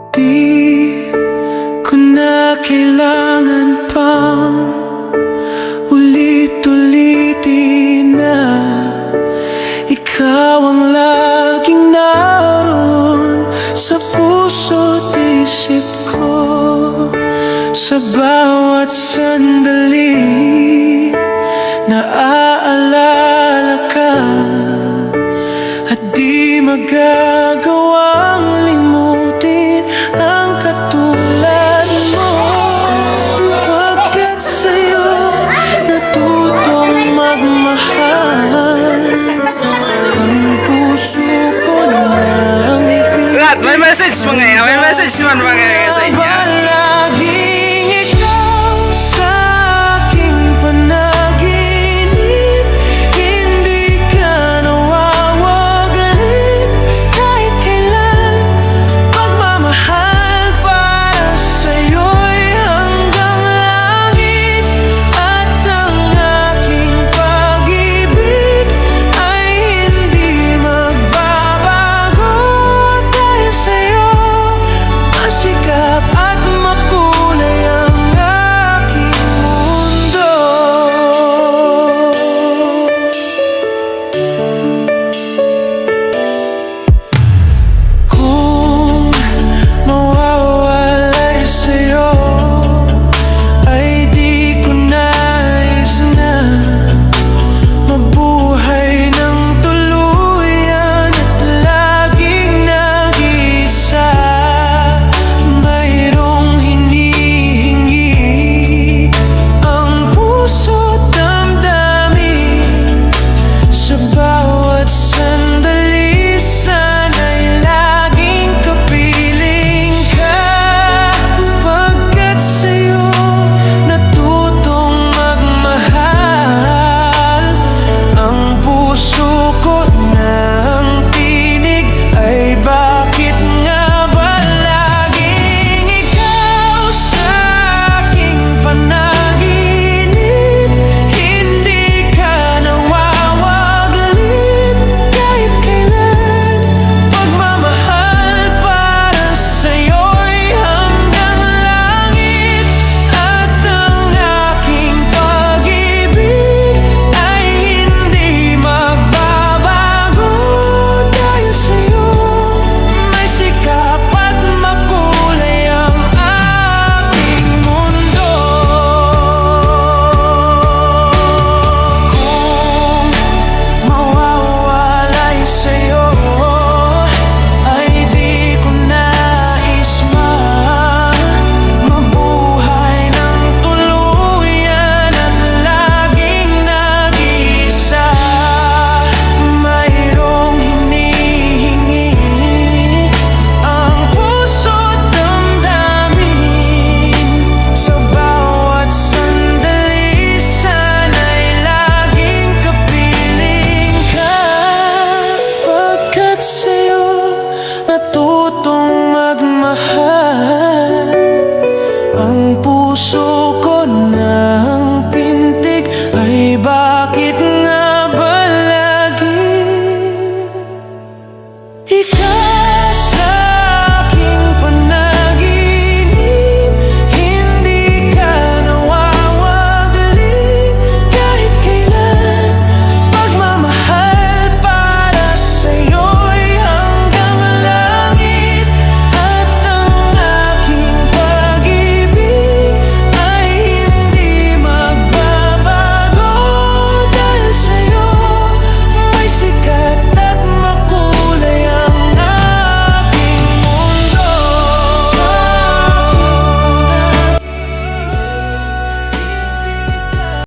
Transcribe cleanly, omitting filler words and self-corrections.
Di ko na kailangan pang ulit-ulitin na ikaw ang laging naroon sa puso't isip ko. Sa bawat sandali naaalala ka, at di magagawang limutin ang katulad mo. Pagkat sa'yo natutong magmahal, ang puso ko nang Brad, may message mo ngayon. May message naman ba ngayon sa inyo?